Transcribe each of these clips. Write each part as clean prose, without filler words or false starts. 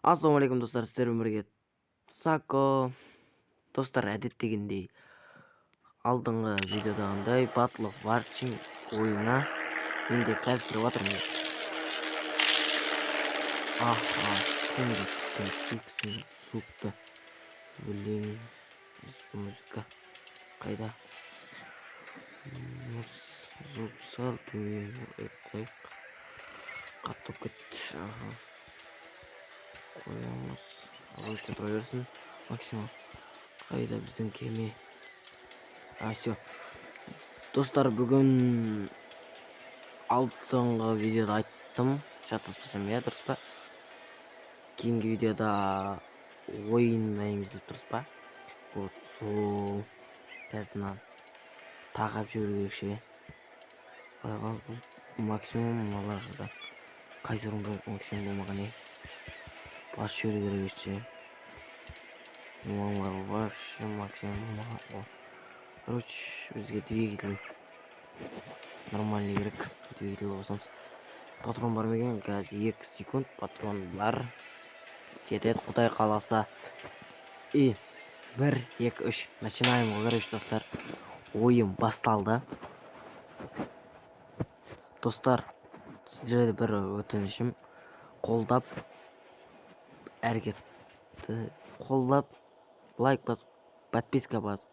Ассалаумағалейкум достар, сіздермен бірге Сако. Достар, әдеттегендей алдыңғы видеодағындай Battle of Warching ойына енді қазір кіріп жатырмын. Шум кетті, сексін суықты өлең музыка қайда? Звук сал қой қатып кетті. Қоямыз, обычно тұра берсін максимум. Қайда біздің кеме? Все. Достар, бүгін алдыңғы видеода айттым, шатаспасам иә, дұрыс па? Кейінгі видеода ойнаймыз деп дұрыс па? Вот, сол қазір тағап жіберу керек ше. Максимум мыналарда қайсырында максимум болмаған е. Бас жіберу керек ше. Вообще максимум болмаған. Короче, бізге двигатель нормальный керек. Двигатель қосамыз. Патрон бар ма екен? Қазір 2 секунд патрон бар. Жетеді, Құдай қаласа. 1, 2, 3. Начинаем, короче, достар. Ойын басталды. Достар, сіздерді бір өтінішім. Қолдап, әрекетті қолдап, лайк басып, подписка басып,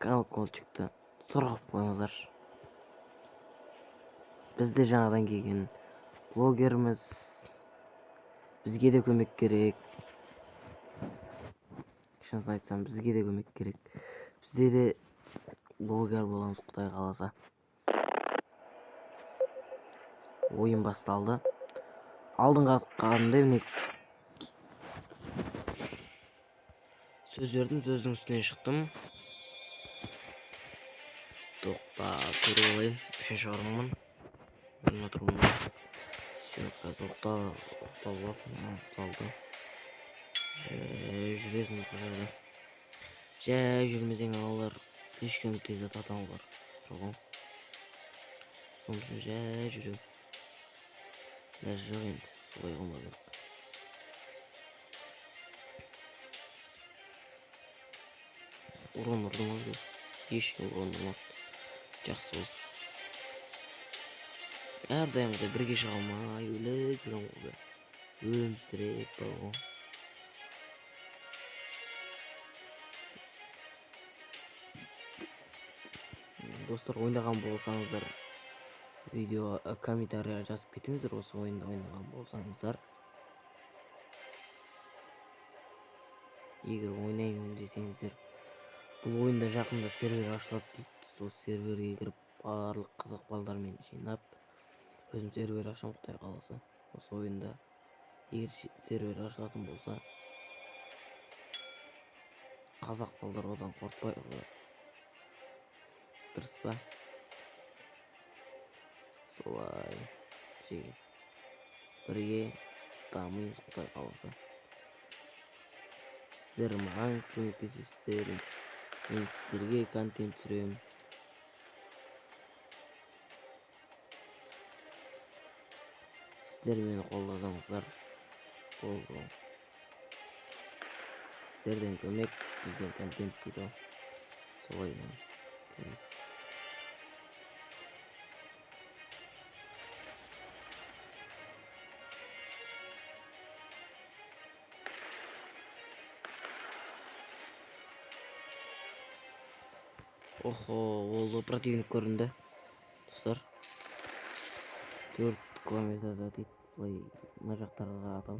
колокольчикті сұрғып қойыңыздар. Бізде жаңадан келген блогеріміз, бізге де көмек керек. Шынын айтсам, бізге де көмек керек. Бізде де блогер боламыз, Құдай қаласа. Ойын басталды. Алдыңғы атқанымда сөз бердім, сөздің үстінен шықтым. Тоқта, көріп алайын. 3-ші орынмын. Мен отырмын. Все, қазір ұқталбасын. Ұқталды. Жүресің бұл жерде. Жүрмесең аналар слишком тез ататаулар. Жоғым. Соның үшін жүрем. Даже жоқ енді. Солай қылмады. Ұрын ұрдым. Ешкім ұрын ұрмады. Жақсы болды. Әрдайымда бірге шыға алмай өліп жүрем ғой. Өлімсіреп бар ғой. Достар, ойнаған болсаңыздар, видео комментария жазып кетіңіздер. Осы ойында ойнаған болсаңыздар. Егер ойнаймын десеңіздер, бұл ойында жақында сервер ашылады дейді. Сол серверге кіріп, барлық қазақ балдармен жинап, өзім сервер ашам, Құдай қаласа. Осы ойында егер сервер ашылатын болса, қазақ балдар одан қорқпай ғой. Дұрыс па? Солай бірге дамимыз, Құдай қаласа. Сіздер маған көмектесесіздер, мен сіздерге контент түсіремін. Сіздер мені қолдасаңыздар болды. Сіздерден көмек, бізден контент дейді. Солай ма? Охо, ол противник көрінді. Достар, 4 километрда дейді. Бұлай мына жақтарға атам.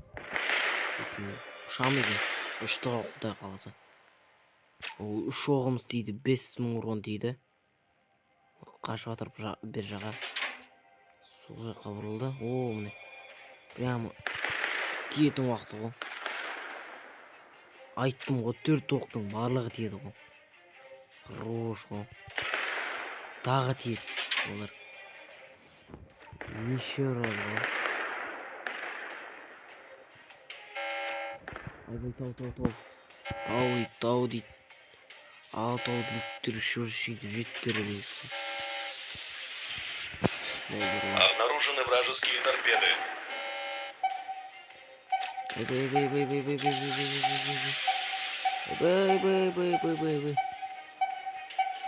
Ұшам екен. Ұшты ғой, Құдай қаласа. Ол 3 оғымыз дейді, 5000 урон дейді. Қашып атырып бер жаға. Сол жаққа бұрылды. Міне. Прямо тиетін уақыты ғой. Айттым ғой, 4 оқтың барлығы тиеді ғой. Хорош ғой. Тағы тиеді олар. Еще раз ғой. Айбай, тау дейді. Ал тау бүктір жеттер емес. Обнаружены вражеские торпеды.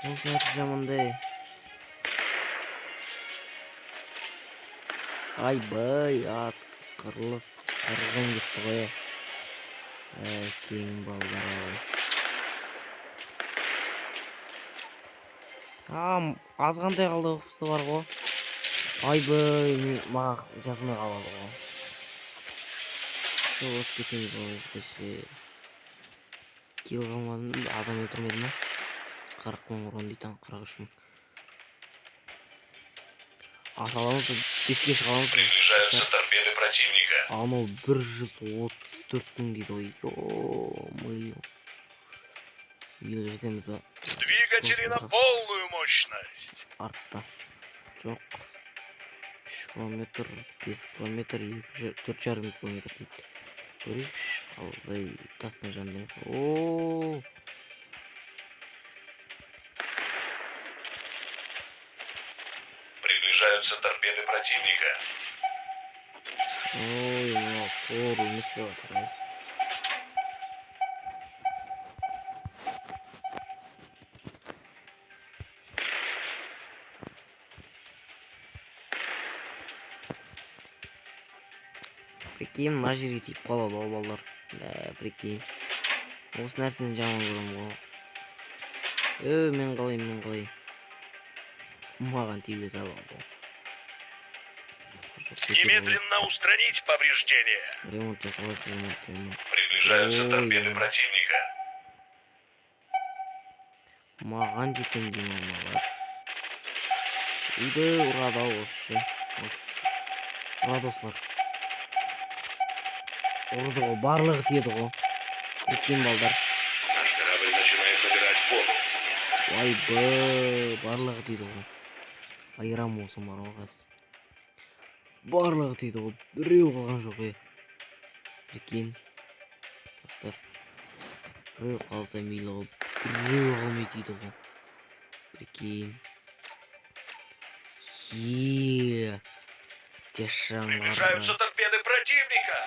Nasıl atacağım onu da? Ay bay at kırgın gitti koya. Keyin ballar. Азғантай қалды оқысы бар ғой. Айбай, маған жазмай қалады ғой. Şu от кетеміз ғой, ше. Кил қалмадым, адам өлтірмеді ма? 40 мың ұрған дейтін, 43 мың. Асаламыз, 5-ке шығаламыз. Приближаются торпеды противника. Анау 134 мың дейді ғой. Ё-моё. Ел жетеміз ба? Двигатели на полную мощность. Артта. Жоқ. 3 километр, 5 километр, 4,5 километр дейді. Көрейікші, қалдай тастың жанында. Ооо. Приближаются торпеды противника. Ой, мынау сор өмесі жатыр. Прикинь, мына жерге тиіп қалады ғой балалар. Прикинь. Осы нәрсені жаман көремін ғой. Мен қалай. Маған тиге салады ғой. Немедленно устранить повреждения. Ремонт жасалады, ремонт. Приближаются торпеды противника. Маған жетем деймін олар. Үйді ұрады ау осы. Ұрады осылар. Ұрды ғой, барлығы тиеді ғой. Өткен балдар. Наш корабль начинает набирать воду. Ой, барлығы тиеді ғой. Айрам осы марауғас. Барлығы тиеді ғой. Біреу қалған жоқ ой. Прикинь. Достар. Біреу қалса мейлі ғой. Біреу қалмай тиеді ғой. Прикинь. Приближаются торпеды противника.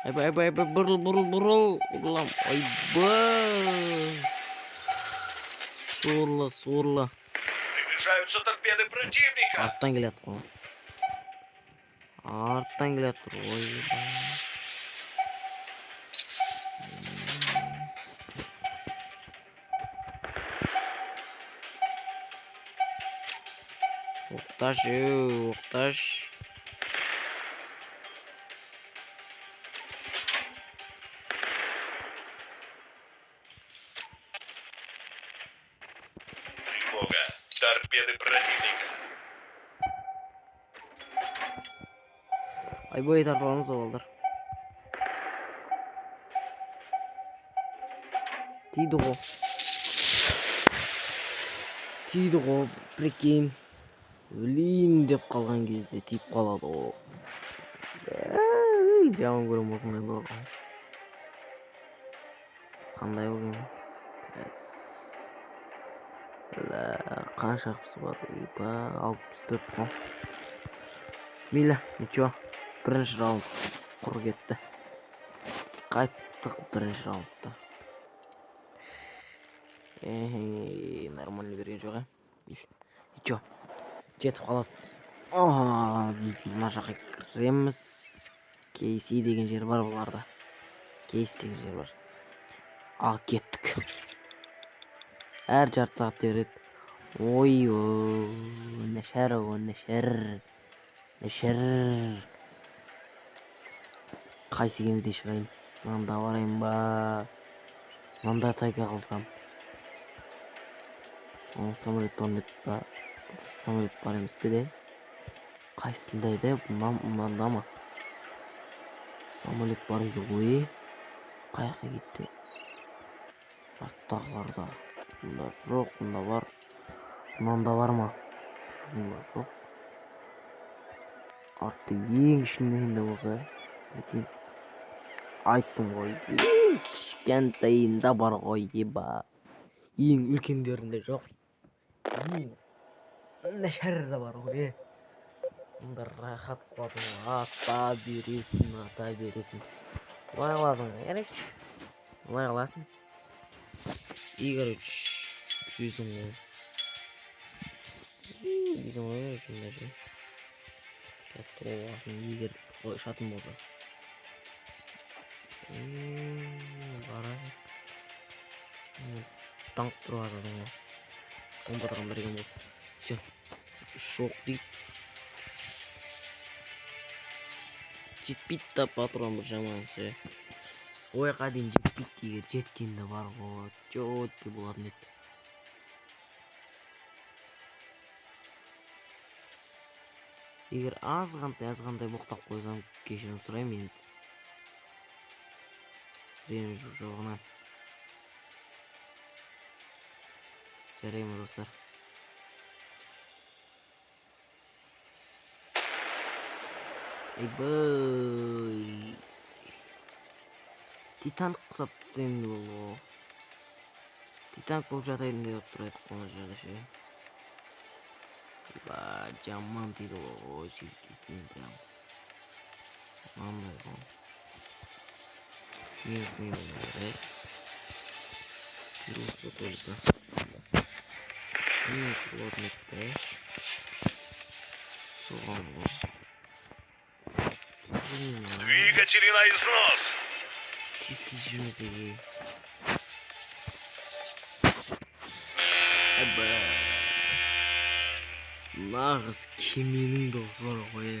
Айбай, бұрыл. Айбай. Сорлы. Приближаются торпеды противника. Арттан келеді ғой. Арттан келеді тұр ғой. Оқташ. Тревога. Торпеды противника. Айбай тарпаламыз балдар. Тиді ғой, прикинь. Өлейін деп қалған кезде тиіп қалады ғой. Жаман көрем осындай бар ғой. Қандай болген? Қанша ақысы бар? 64 қой. Мейлі, ничего. Бірінші раунд құр кетті. Қайттық бірінші раундта. Нормально берген жоқ, Ничего. Жетіп қалады. Мына жаққа кіреміз. Кейси деген жер бар бұларда. Кейс деген жер бар. Ал кеттік. Әр жарты сағат береді. Ой, нәшір. Қайсы кемеде шығайын? Мында барайын ба? Мында тайга қалсам. Самолет бар емес пе де? Қайсында еді? Мында ма? Самолет бар еді ғой. Қайыққа кетті? Арттағыларда. Мында жоқ, мында бар. Мында бар ма? Мында жоқ. Артты ең ішінде болса. Айттым ғой. Кішкентайында бар ғой, еба. Ең үлкендерінде жоқ. Ең нәшәрді бар ғой. Мында рахат қылатын ата бересің. Былай қыласың, короче. Былай қыласың. И, короче, күйесің ғой. Дейсің ғой, шындашы. Қазір тұрып аласың, егер шатын болса. Бара. Танк тұрып аласың ғой. Компатран берген болды. Все. Шок дейді. Жетпейді да патрон бір жамансы. Ойға дейін жетпейді егер жеткенде бар ғой. Четкий болатын еді. Егер азғантай боқтап қойсам кешірім сұраймын енді. Ренжу жоғынан. Жараймын достар. Ейбай. Титанк құсап тістеймді болу. Титанк болып жатайын деп тұрайды қоны жағы ше. Жаман дейді ғой желкесін прям. Мандай ғой. Мен болмайды. Пирусты только. Мен сұлатын етті. Соған ғой. Двигатели на износ. Чисто жүрмесеге. Әбә. Нағыз кеменің досы бар ғой.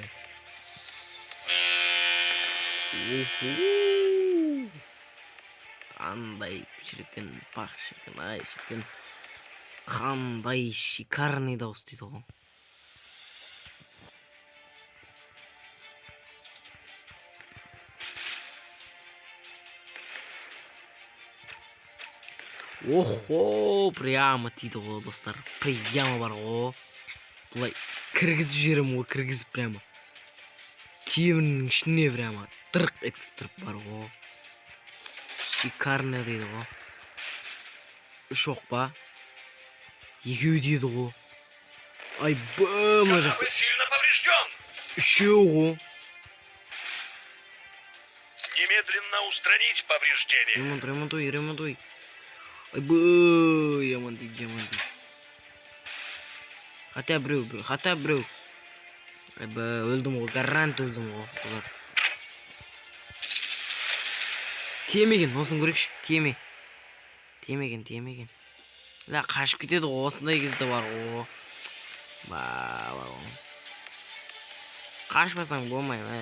Қандай шіркін, пақ шіркін, ай шіркін. Қандай шикарный дауыс дейді ғой. Охо, прямо дейді ғой достар. Прямо бар ғой. Бұлай кіргізіп жерім ғой, кіргізіп прямо. Киімнің ішіне прямо тырқ еткістіріп бар ғой. Шикарный дейді ғой. Үш оқ ба? Екеу дейді ғой. Айбай мына жақта. Корабль сильно поврежден. Үшеу ғой. Немедленно устранить повреждения. Ремонтуй. Айбай, жаман дейді. Хотя біреу. Айбай, өлдім ғой, гарант өлдім ғой. Темеген, осын көрекші, Темеген. Ла, қашып кетеді ғой, осындай кезде бар ғой. Қашпасаң болмай ма?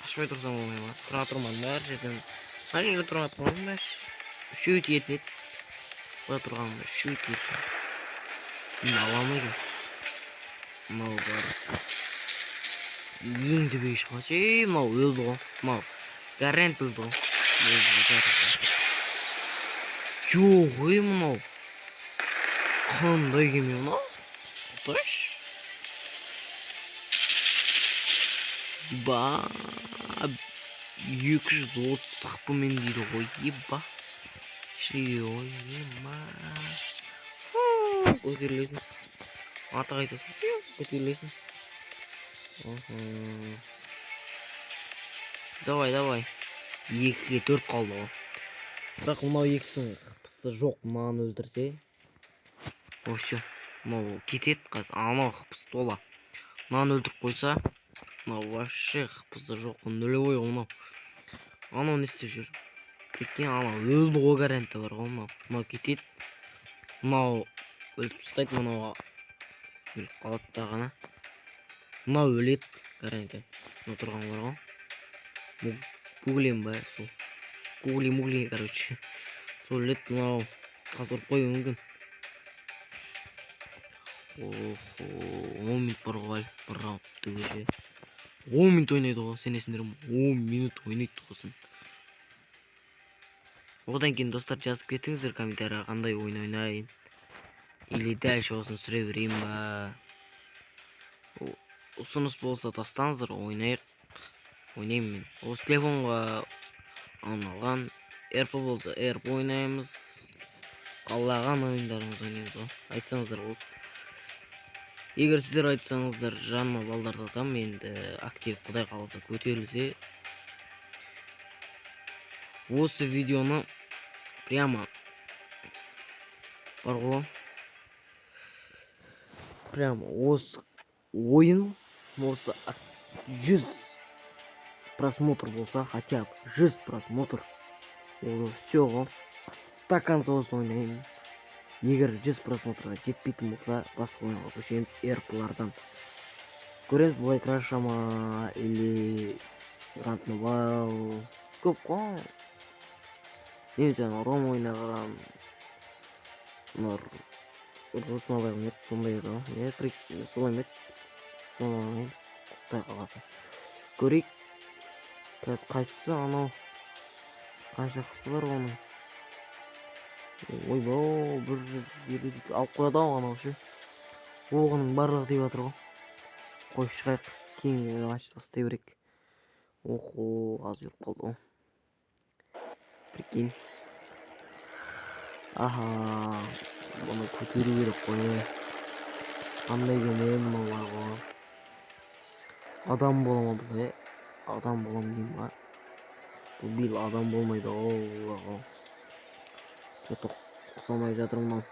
Қашпай тұрсаң болмай ма? Тұрман бар жерден. Ана жерде тұрман бар. Үшеу тиетін еді. Бұда тұрған бар, үшеу тиетін. Мен аламайдым. Мынау бар. Ең түбегі шығасы. Мынау өлді ғой. Мынау. Гарант өлді ғой. Жоқ ой мынау. Қандай кеме мынау? Құташ? Еба. 230 сақпымен дейді ғой. Еба. Шей ой ема. Көтерілесің. Аты қайтасың. Көтерілесің. Давай. 2-ге 4 қалды ғой. Бірақ мынау екісін қыпысы жоқ, мынаны өлтірсе. Осы. Мынау кетеді қазір. Анау қыпысы тола. Мынаны өлтіріп қойса. Мынау вообще қыпысы жоқ. Нулевой ғой мынау. Анау не істеп жүр? Кеткен анау өлді ғой гаранты бар ғой мынау. Мынау кетеді. Мынау өлтіп тастайды мынауға. Өліп қалады тағана. Мынау өледі гаранты. Мынау тұрған бар ғой. Гуглем ба сол. Гугли, короче. Сол өледі мынау. Қазір қою мүмкін. Охо, 10 минут бар ғой. Бір раундты көже. 10 минут ойнайды ғой. Сенесіңдер ме? 10 минут ойнайды қосын. Одан кейін достар жазып кетіңіздер комментарияға қандай ойын ойнайын. Или дальше осын сүре берейін ба. Ұсыныс болса тастаңыздар, ойнайық. Ойнайым мен. Осы телефонға алған. РП болса РП ойнаймыз. Қалаған ойындарымыз ойнаймыз ғой. Айтсаңыздар болды. Егер сіздер айтсаңыздар жаныма балдарды атам, енді актив құдай қаласа көтерілсе, осы видеоны прямо бар ғой, прямо осы ойын осы 100 просмотр болса, хотя бы 100 просмотр, ол все ғой, до конца осы ойнаймын. Егер 100 просмотрға жетпейтін болса, басқа ойынға көшеміз. РПлардан көреміз, Black Rush ма или Grand Mobile көп қой. Немесе Ром ойнаған Рус Mobile сондай еді ғой. Солай ма еді? Соны ойнаймыз, құдай қаласа. Көрейік. Қазір қайсысы анау? Қанша қысы бар оның? Ойбау, 150 алып қояды ау анау ше. Оғының барлығы деп жатыр ғой. Қой шығайық, кейін матчты бастай берейік. Охо, аз жүріп қалды ғой. Прикинь. Аха, бұны көтеру керек қой. Қандай кеме мынау бар ғой. Адам бола ма бұл? Адам болам деймін ба? Бұл бил адам болмайды ғой. Что-то ұқсамай жатырмын.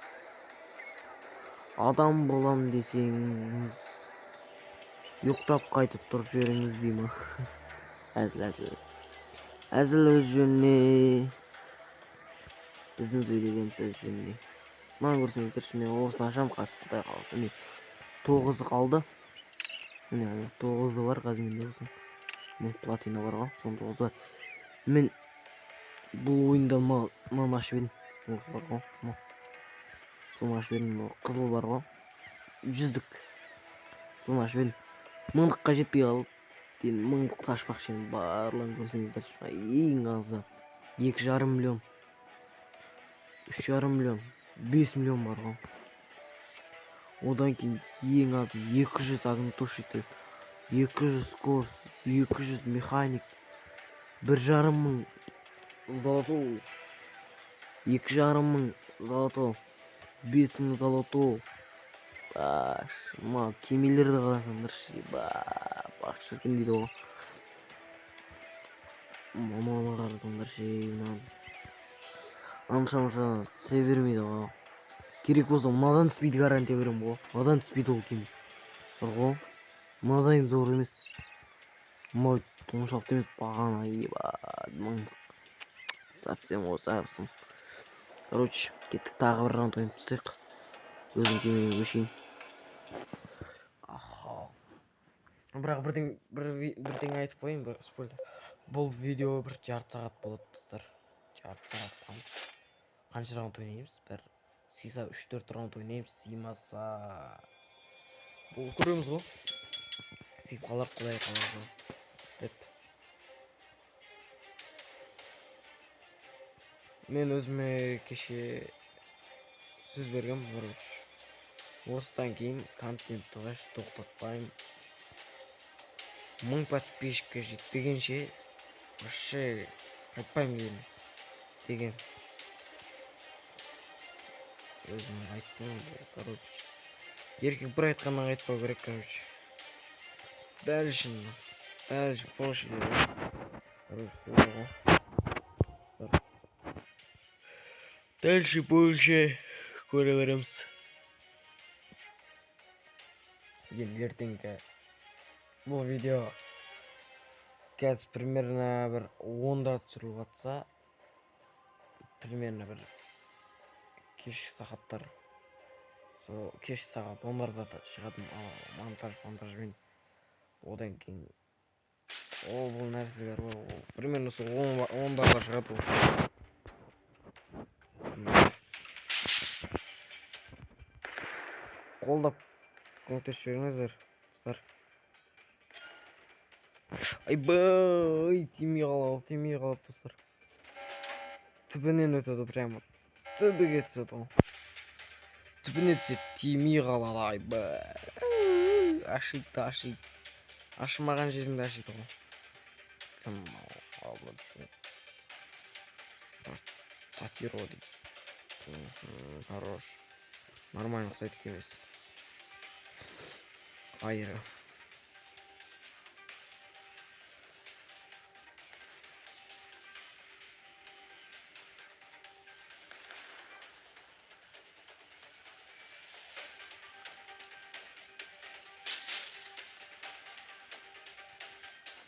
Адам болам десеңіз, ұйықтап қайтып тұрып жіберіңіз деймін. Әзіл өз жөніне. Біздің сөйлеген сөз жөніне. Маған көрсеңіздерші, мен осыны ашам, қасық құдай қаласа. Мен 9 қалды. Міне 9 бар қазір менде болсын. Мен платина бар ғой, соны 9 бар. Мен бұл ойында мынаны ашып едім. Осы бар ғой. Соны ашып едім, қызыл бар ғой. 100-дік. Соны ашып едім. 1000-дыққа жетпей қалып, кейін 1000-дықты ашпақшы едім. Барлығын көрсеңіздерші. Ең азы 2,5 миллион. 3,5 миллион. 5 миллион бар ғой. Одан кейін ең азы 200 огнетушитель, 200 скорс, 200 механик, 1,5 мың золото, 2,5 мың золото, 5 мың золото. Ма кемелерді қарасаңдаршы, бақ шіркін дейді ғой. Маманы қарасаңдаршы, анша түсе бермейді ғой. Керек болса мынадан түспейді, гарантия берем ғой. Мынадан түспейді ол кеме. Бар ғой, мынадан зор емес. Мынау оншалықты емес, бағана ебать. Совсем совсем. Короче, кеттік, тағы бір раунд ойнап тастайық. Өзім кемеге көшейін. Бірақ бірдеңе айтып қояйын, бір спойлер. Бұл видео бір жарты сағат болады, достар. Жарты сағат. Қанша раунд ойнаймыз? Бір сыйса 3-4 раунд ойнаймыз, сыймаса бұл көреміз ғой. Сыйып қалар, құдай қаласа деп. Мен өзіме кеше сөз бергем, осыдан кейін контентті тоқтатпаймын. 1000 подписчикке жетпегенше вообще қайтпаймын деген. Өзім айттым, короче. Еркек бір айтқаннан айтпау керек, короче. Дальше позже. Дальше позже көре береміз. Енді ертеңгі бұл видео қазір примерно бір 10-да түсіріліп жатса, примерно бір кешкі сағаттар, кешкі сағат 10-да шығады монтажмен. Одан кейін бұл нәрселер примерно сол 10-да шығады. Қолдап көмектесіп жіберіңіздер, достар. Айбай, тимей қалап, достар. Түбінен өтеді, прямо түбіге түседі ғой. Түбіне түседі, тимей қалады, айбай. Ашиды. Ашымаған жерінде ашиды ғой. Кім алды? Татиро дейді. Хорош. Нормально ұқсайды кемесі. Hayır.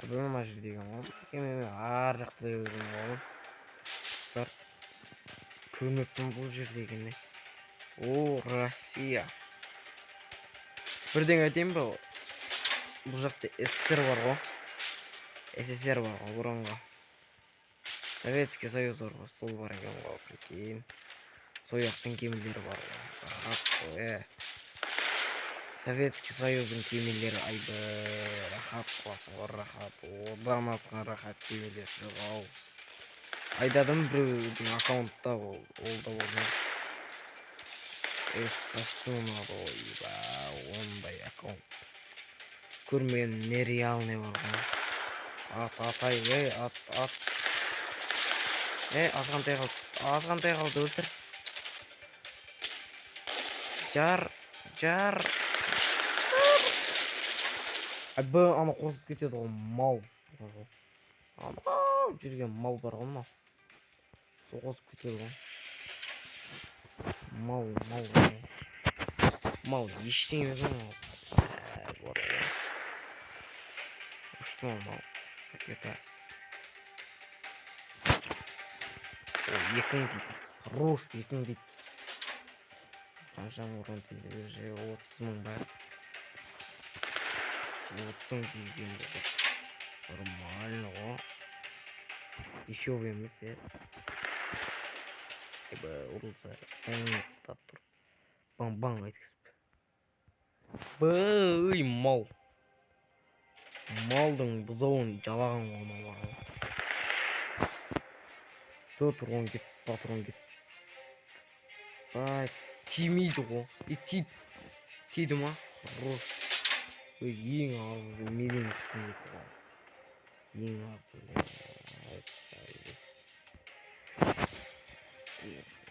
Benim acı değil ama. Yemeğimi ağır yaktırıyorum oğlum. Dostlar. Көрмеппін бұл жердегіні. О, Россия. Бірден айтайын ба? Бұл жақта СССР бар ғой. СССР бар ғой бұрынғы. Советский Союз бар ғой. Сол бар екен ғой, прикинь. Сол жақтың кемелері бар ғой. Рахат қой, Советский Союздың кемелері айбы. Рахат қыласың ғой, рахат. Одан асқан рахат кемелер жоқ ау. Айдадым біреудің аккаунтта ол да болсын. Совсем надо, ойба, ондай аккаунт. Көрмеген нереальный бар ғой. Атай, ат. Азғантай қалды, өлтір. Жар. Айбы, ана қосып кетеді ғой, мал. Ана жүрген мал бар ғой, мал. Сол қосып кетеді ғой. Мал ештеңе емес мал. Бар ғой. Ұшты мал. Ракета. Екің дейді. Руш екің дейді. Қанша мұрын дейді. Уже 30 мың бар. 30 мың дейген де. Нормально ғой. Еще емес, Айба ұрылса, тап тұр. Бам-бам айтқызып. Бөй, мал. Малдың бұзауын жалаған ғой, мал. Патрон кет. Бай, тимейді ғой. Тиді ма? Руш. Ең азы менің түсінеді ғой. Ең азы.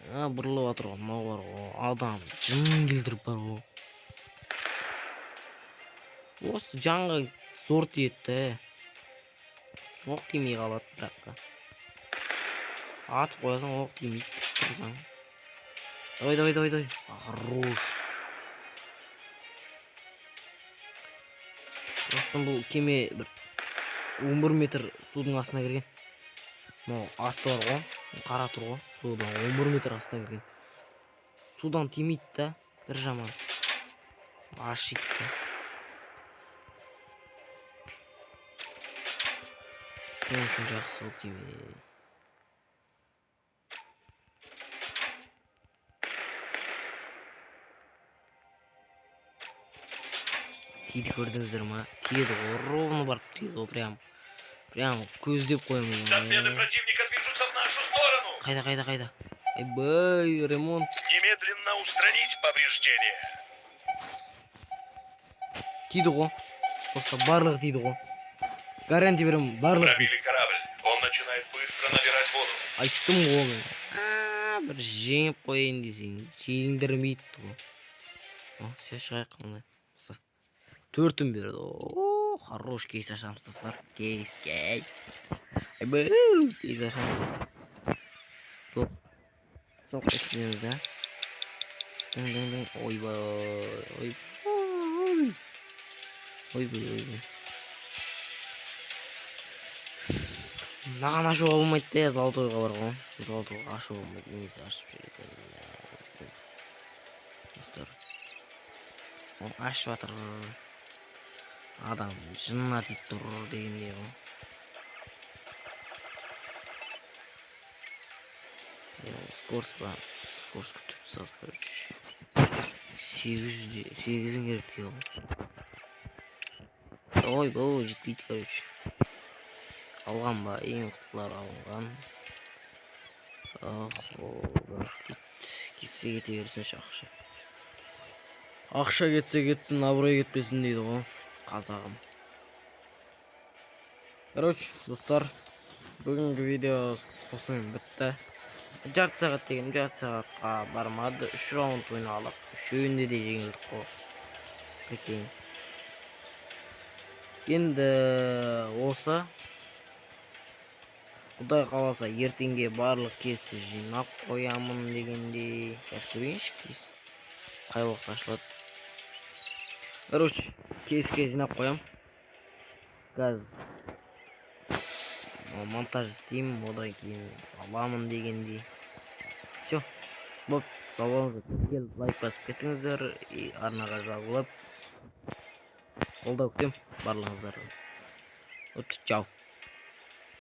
Бұрылып атыр ғой, мал бар ғой. Адам жын келдіріп бар ғой. Осы жанға зор тиетті. Оқ тимей қалады біраққа. Атып қоясың, оқ тимейді. Тұрсаң. Давай. Хорош. Осыдан бұл кеме бір 11 метр судың астына кірген. Мынау асты бар ғой. Қара тұр ғой. Судан 11 метр астына кірген. Судан тимейді да. Бір жаман. Ашиды да. Сол үшін жақсы ол кеме. Тиді көрдіңіздер ма? Тиеді ғой, ровно барып тиеді ғой, прям көздеп қоймын. Торпеды противника движутся в нашу сторону. Қайда? Бай, ремонт. Немедленно устранить повреждения. Тиді ғой. Просто барлығы тиді ғой. Гарантия беремін, барлығы. Пробили корабль. Он начинает быстро набирать воду. Айттым ғой. Бір жеңіп қойын десең, жеңдірмейді ғой. Сен шығайық қандай. 4-ін берді. Хорош кейс ашамыз достар. Кейс. Айбай, кейс ашамыз. Топ істейміз, да? Ойбай. Маған ашу болмайды да, золотойға бар ғой. Золотойға ашу болмайды, немесе ашып жүреді. Достар. Ашып атыр. Адам жынына тиіп тұр дегендей ғой. Скоростьқа түпсіз, короче. 800-ін керек дейді ғой. Ойбай, жетпейді, короче. Алған ба, ең құтылар алынған. Кетсе кете берсінші ақша. Ақша кетсе кетсін, абырой кетпесін дейді ғой. Қазағым. Короче, достар, бүгінгі видео осымен бітті. Жарты сағат деген жарты сағатқа бармады. 3 раунд ойнадық. 3-інде де жеңілдік қой. Прикинь. Енді осы Құдай қаласа ертеңге барлық кесті жинап қоямын дегендей. Қазір көрейінші кес қай уақытта ашылады. Короче, кеске жинап қоям. Қазір монтаж жасаймын, одан кейін саламын дегендей. Все. Боп, сау болыңыздар. Келіп лайк басып кетіңіздер, арнаға жазылып қолдау күтем барлығыңыздарды. Вот, чао.